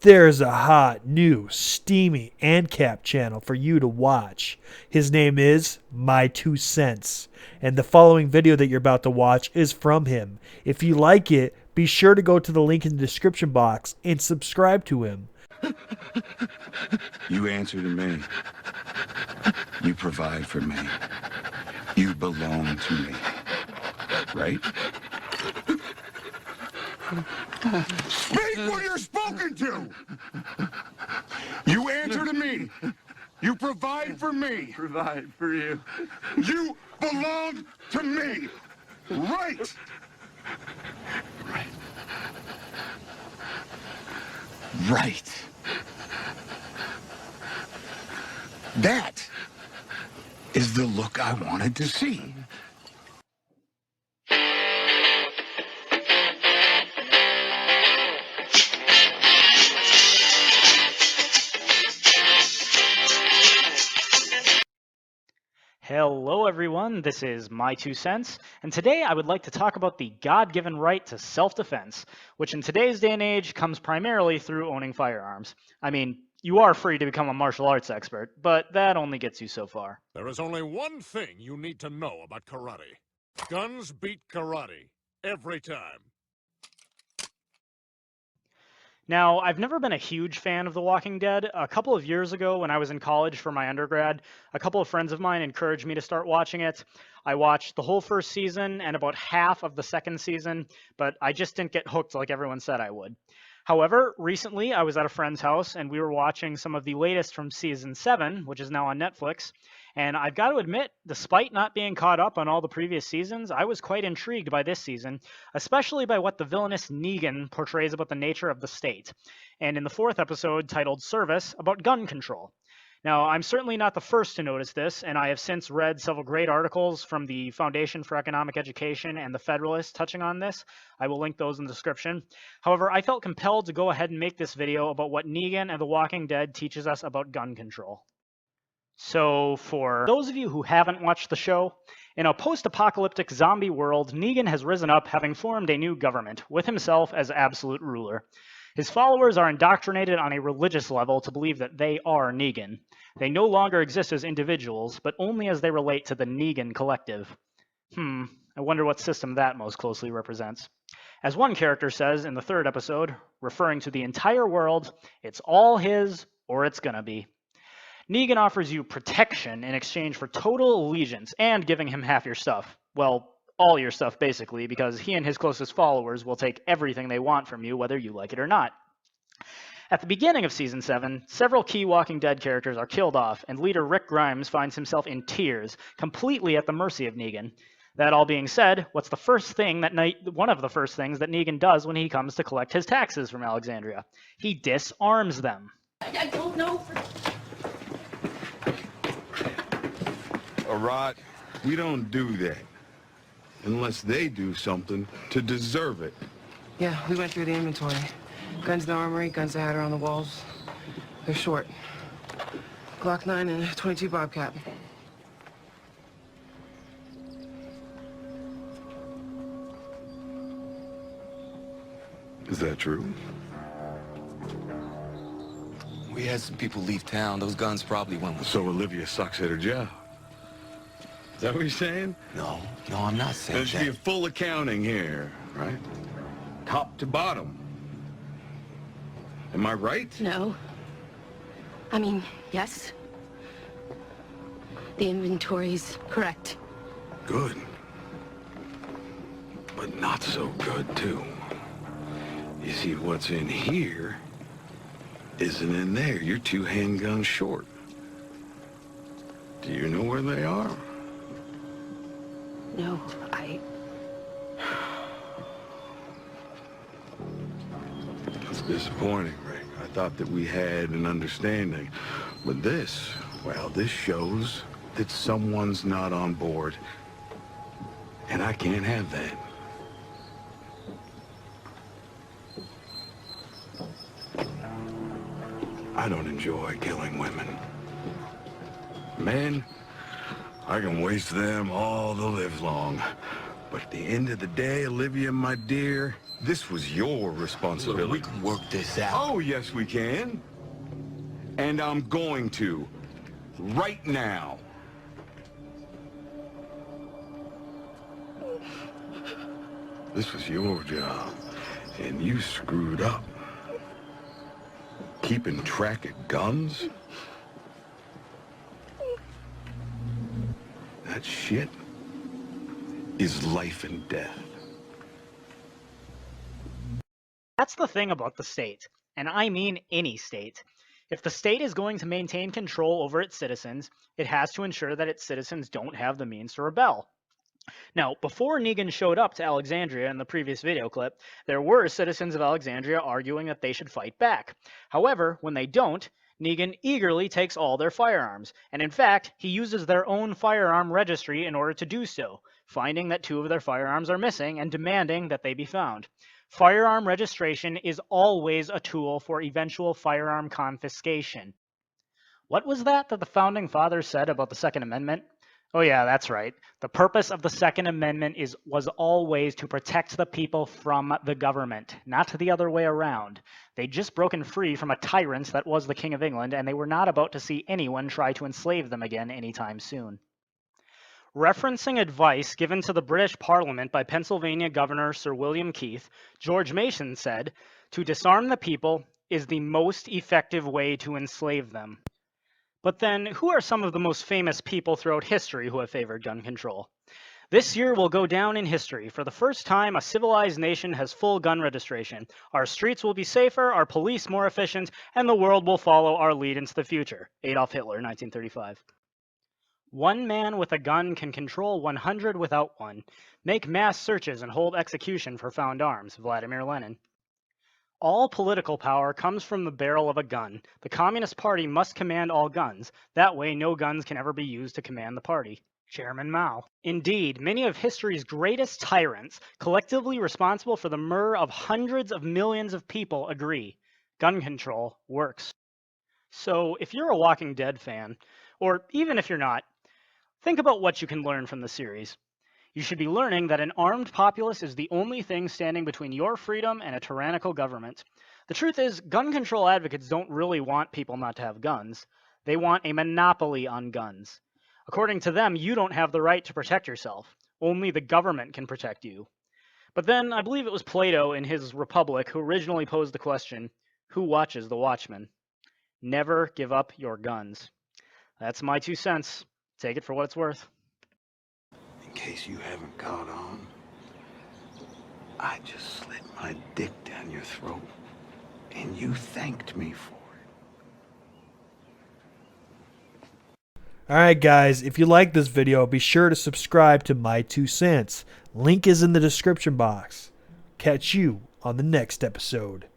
there's a hot, new, steamy ANCAP channel for you to watch. His name is My Two Cents, and the following video that you're about to watch is from him. If you like it, be sure to go to the link in the description box and subscribe to him. You answer to me. You provide for me. You belong to me. Right? Speak when you're spoken to! You answer to me. You provide for me. Provide for you. You belong to me. Right? Right. Right. That is the look I wanted to see. Hello everyone, this is My Two Cents, and today I would like to talk about the God-given right to self-defense, which in today's day and age comes primarily through owning firearms. I mean, you are free to become a martial arts expert, but that only gets you so far. There is only one thing you need to know about karate. Guns beat karate. Every time. Now, I've never been a huge fan of The Walking Dead. A couple of years ago when I was in college for my undergrad, a couple of friends of mine encouraged me to start watching it. I watched the whole first season and about half of the second season, but I just didn't get hooked like everyone said I would. However, recently I was at a friend's house and we were watching some of the latest from season 7, which is now on Netflix. And I've got to admit, despite not being caught up on all the previous seasons, I was quite intrigued by this season, especially by what the villainous Negan portrays about the nature of the state. And in the 4th episode, titled Service, about gun control. Now, I'm certainly not the first to notice this, and I have since read several great articles from the Foundation for Economic Education and the Federalist touching on this. I will link those in the description. However, I felt compelled to go ahead and make this video about what Negan and The Walking Dead teaches us about gun control. So, for those of you who haven't watched the show, in a post-apocalyptic zombie world, Negan has risen up having formed a new government, with himself as absolute ruler. His followers are indoctrinated on a religious level to believe that they are Negan. They no longer exist as individuals, but only as they relate to the Negan collective. I wonder what system that most closely represents. As one character says in the 3rd episode, referring to the entire world, it's all his, or it's gonna be. Negan offers you protection in exchange for total allegiance and giving him half your stuff. Well, all your stuff, basically, because he and his closest followers will take everything they want from you, whether you like it or not. At the beginning of Season 7, several key Walking Dead characters are killed off, and leader Rick Grimes finds himself in tears, completely at the mercy of Negan. That all being said, one of the first things that Negan does when he comes to collect his taxes from Alexandria? He disarms them. I don't know. Rod, we don't do that. Unless they do something to deserve it. Yeah, we went through the inventory. Guns in the armory, guns I had are on the walls. They're short. Glock 9 and a 22 Bobcat. Is that true? We had some people leave town. Those guns probably went with... So Olivia sucks at her job. Is that what you're saying? No, I'm not saying There should be a that. full accounting here, right? Top to bottom. Am I right? No. I mean, yes. The inventory's correct. Good. But not so good, too. You see, what's in here isn't in there. You're 2 handguns short. Do you know where they are? No, It's disappointing, Rick. I thought that we had an understanding. But this, well, this shows that someone's not on board. And I can't have that. I don't enjoy killing women. Men, I can waste them all the live long. But at the end of the day, Olivia, my dear, This was your Look, responsibility. we can work this out. Oh, yes, we can. And I'm going to. Right now. This was your job, and you screwed up. Keeping track of guns? That shit is life and death. That's the thing about the state, and I mean any state. If the state is going to maintain control over its citizens, it has to ensure that its citizens don't have the means to rebel. Now, before Negan showed up to Alexandria in the previous video clip, there were citizens of Alexandria arguing that they should fight back. However, when they don't, Negan eagerly takes all their firearms, and in fact, he uses their own firearm registry in order to do so, finding that 2 of their firearms are missing and demanding that they be found. Firearm registration is always a tool for eventual firearm confiscation. What was that the Founding Fathers said about the Second Amendment? Oh yeah, that's right. The purpose of the Second Amendment was always to protect the people from the government, not the other way around. They'd just broken free from a tyrant that was the King of England, and they were not about to see anyone try to enslave them again anytime soon. Referencing advice given to the British Parliament by Pennsylvania Governor Sir William Keith, George Mason said, "To disarm the people is the most effective way to enslave them." But then, who are some of the most famous people throughout history who have favored gun control? This year will go down in history. For the first time, a civilized nation has full gun registration. Our streets will be safer, our police more efficient, and the world will follow our lead into the future. Adolf Hitler, 1935. One man with a gun can control 100 without one, make mass searches and hold execution for found arms. Vladimir Lenin. All political power comes from the barrel of a gun. The Communist Party must command all guns. That way, no guns can ever be used to command the party. Chairman Mao. Indeed, many of history's greatest tyrants, collectively responsible for the murder of hundreds of millions of people, agree. Gun control works. So, if you're a Walking Dead fan, or even if you're not, think about what you can learn from the series. You should be learning that an armed populace is the only thing standing between your freedom and a tyrannical government. The truth is, gun control advocates don't really want people not to have guns. They want a monopoly on guns. According to them, you don't have the right to protect yourself. Only the government can protect you. But then, I believe it was Plato in his Republic who originally posed the question, who watches the watchman? Never give up your guns. That's my 2 cents. Take it for what it's worth. In case you haven't caught on, I just slid my dick down your throat, and you thanked me for it. Alright guys, if you like this video, be sure to subscribe to My 2 Cents. Link is in the description box. Catch you on the next episode.